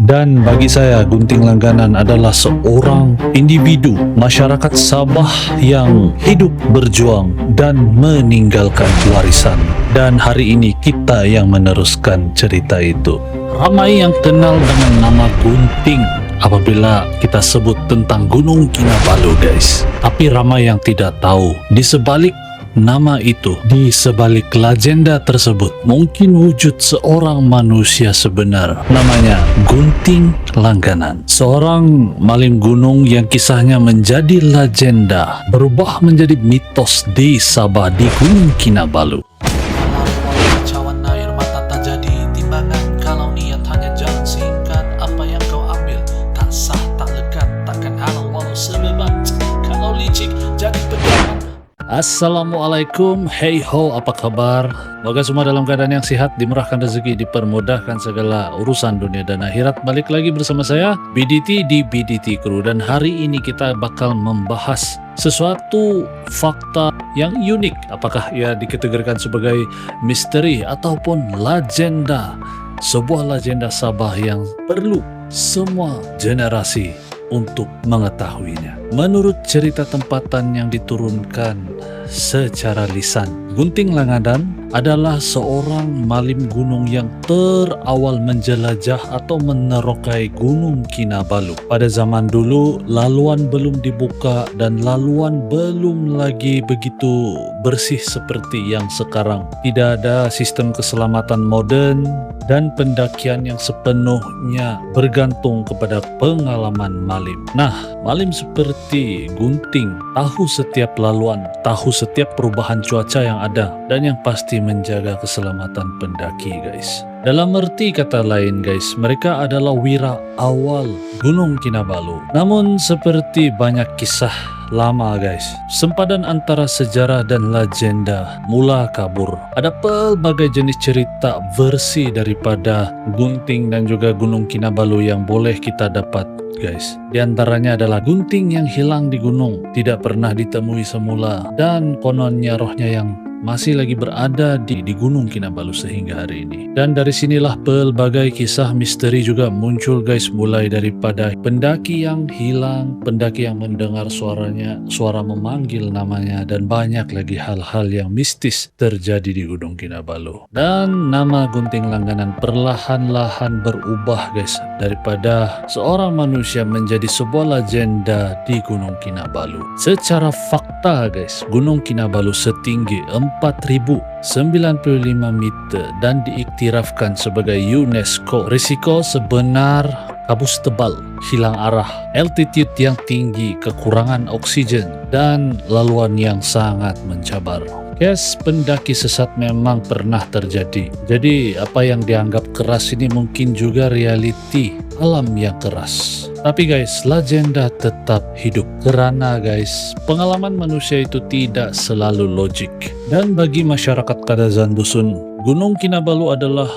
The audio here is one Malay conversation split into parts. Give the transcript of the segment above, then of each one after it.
Dan bagi saya, gunting langganan adalah seorang individu masyarakat Sabah yang hidup berjuang dan meninggalkan warisan. Dan hari ini kita yang meneruskan cerita itu. Ramai yang kenal dengan nama Gunting apabila kita sebut tentang Gunung Kinabalu, guys. Tapi ramai yang tidak tahu di sebalik nama itu, di sebalik legenda tersebut, mungkin wujud seorang manusia sebenar. Namanya Gunting Langganan. Seorang maling gunung yang kisahnya menjadi legenda, berubah menjadi mitos di Sabah, di Gunung Kinabalu. Cawan air mata tak jadi timbangan. Kalau niat hanya jalan singkat, apa yang kau ambil tak sah, tak lekat, takkan halal walau sebebat. Kalau licik jadi pegangan. Assalamualaikum, hey ho, apa kabar? Semoga semua dalam keadaan yang sehat, dimurahkan rezeki, dipermudahkan segala urusan dunia dan akhirat. Balik lagi bersama saya, BDT di BDT Crew. Dan hari ini kita bakal membahas sesuatu fakta yang unik. Apakah ia dikategorikan sebagai misteri ataupun legenda? Sebuah legenda Sabah yang perlu semua generasi untuk mengetahuinya. Menurut cerita tempatan yang diturunkan secara lisan, Gunting Langganan adalah seorang malim gunung yang terawal menjelajah atau menerokai Gunung Kinabalu. Pada zaman dulu, laluan belum dibuka dan laluan belum lagi begitu bersih seperti yang sekarang. Tidak ada sistem keselamatan modern dan pendakian yang sepenuhnya bergantung kepada pengalaman malim. Nah, malim seperti Gunting tahu setiap laluan, tahu setiap perubahan cuaca yang ada, dan yang pasti menjaga keselamatan pendaki, guys. Dalam arti kata lain, guys, mereka adalah wira awal Gunung Kinabalu. Namun seperti banyak kisah lama, guys, sempadan antara sejarah dan legenda mula kabur. Ada pelbagai jenis cerita versi daripada Gunting dan juga Gunung Kinabalu yang boleh kita dapat, guys. Di antaranya adalah Gunting yang hilang di gunung, tidak pernah ditemui semula, dan kononnya rohnya yang masih lagi berada di Gunung Kinabalu sehingga hari ini. Dan dari sinilah pelbagai kisah misteri juga muncul, guys, mulai daripada pendaki yang hilang, pendaki yang mendengar suaranya, suara memanggil namanya, dan banyak lagi hal-hal yang mistis terjadi di Gunung Kinabalu. Dan nama Gunting Langganan perlahan-lahan berubah, guys, daripada seorang manusia menjadi sebuah legenda di Gunung Kinabalu. Secara fakta, guys, Gunung Kinabalu setinggi 4.095 meter dan diiktirafkan sebagai UNESCO. Risiko sebenar kabus tebal, hilang arah, altitude yang tinggi, kekurangan oksigen, dan laluan yang sangat mencabar. Yes, pendaki sesat memang pernah terjadi. Jadi apa yang dianggap keras ini mungkin juga realiti alam yang keras. Tapi guys, legenda tetap hidup karena, guys, pengalaman manusia itu tidak selalu logik. Dan bagi masyarakat Kadazan Dusun, Gunung Kinabalu adalah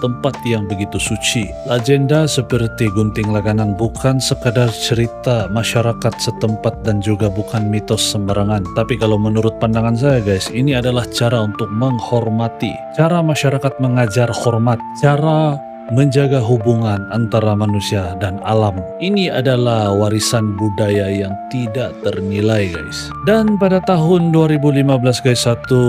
tempat yang begitu suci. Legenda seperti Gunting Langganan bukan sekadar cerita masyarakat setempat dan juga bukan mitos sembarangan. Tapi kalau menurut pandangan saya, guys, ini adalah cara untuk menghormati, cara masyarakat mengajar hormat, cara menjaga hubungan antara manusia dan alam. Ini adalah warisan budaya yang tidak ternilai, guys. Dan pada tahun 2015, guys, satu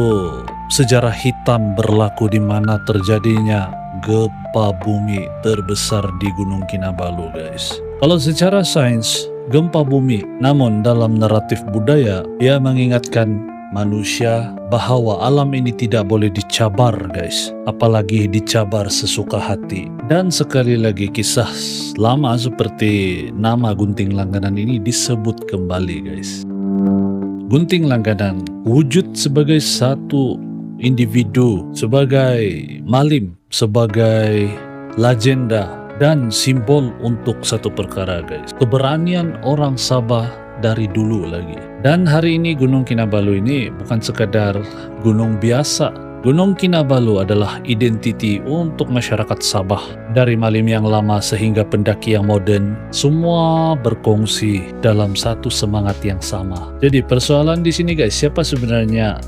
sejarah hitam berlaku di mana terjadinya gempa bumi terbesar di Gunung Kinabalu, guys. Kalau secara sains, gempa bumi, namun dalam naratif budaya, ia mengingatkan manusia bahwa alam ini tidak boleh dicabar, guys, apalagi dicabar sesuka hati. Dan sekali lagi kisah lama seperti nama Gunting Langganan ini disebut kembali, guys. Gunting Langganan wujud sebagai satu individu, sebagai malim, sebagai legenda dan simbol untuk satu perkara, guys, keberanian orang Sabah dari dulu lagi. Dan hari ini Gunung Kinabalu ini bukan sekadar gunung biasa. Gunung Kinabalu adalah identiti untuk masyarakat Sabah. Dari malim yang lama sehingga pendaki yang modern, semua berkongsi dalam satu semangat yang sama. Jadi persoalan di sini, guys, siapa sebenarnya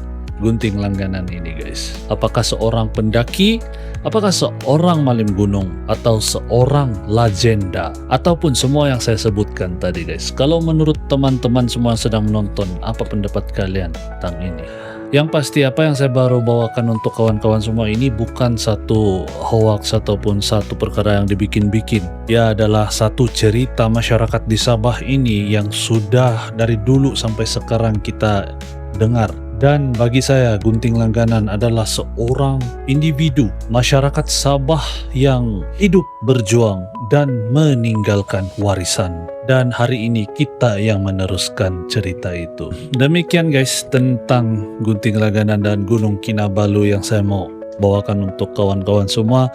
gunting langganan ini guys. Apakah seorang pendaki, apakah seorang malim gunung, atau seorang legenda, ataupun semua yang saya sebutkan tadi guys. Kalau menurut teman-teman semua yang sedang menonton, apa pendapat kalian tentang ini? Yang pasti apa yang saya baru bawakan untuk kawan-kawan semua ini bukan satu hoax ataupun satu perkara yang dibikin-bikin. Dia adalah satu cerita masyarakat di Sabah ini yang sudah dari dulu sampai sekarang kita dengar. Dan bagi saya, gunting langganan adalah seorang individu masyarakat Sabah yang hidup berjuang dan meninggalkan warisan. Dan hari ini kita yang meneruskan cerita itu. Demikian guys tentang gunting langganan dan Gunung Kinabalu yang saya mau bawakan untuk kawan-kawan semua.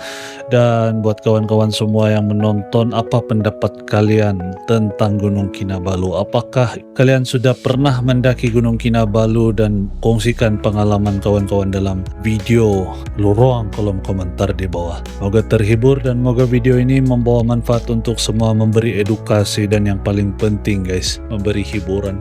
Dan buat kawan-kawan semua yang menonton, apa pendapat kalian tentang Gunung Kinabalu? Apakah kalian sudah pernah mendaki Gunung Kinabalu? Dan kongsikan pengalaman kawan-kawan dalam video ruang kolom komentar di bawah. Moga terhibur dan moga video ini membawa manfaat untuk semua, memberi edukasi, dan yang paling penting guys, memberi hiburan.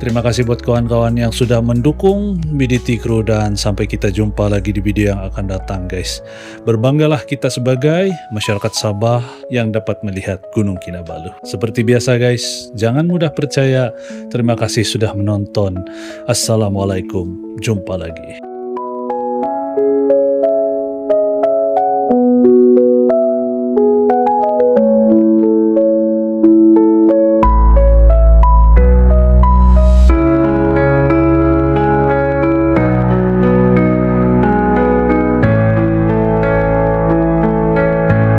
Terima kasih buat kawan-kawan yang sudah mendukung BDT Crew, dan sampai kita jumpa lagi di video yang akan datang guys. Berbanggalah kita sebagai masyarakat Sabah yang dapat melihat Gunung Kinabalu. Seperti biasa guys, jangan mudah percaya. Terima kasih sudah menonton. Assalamualaikum. Jumpa lagi.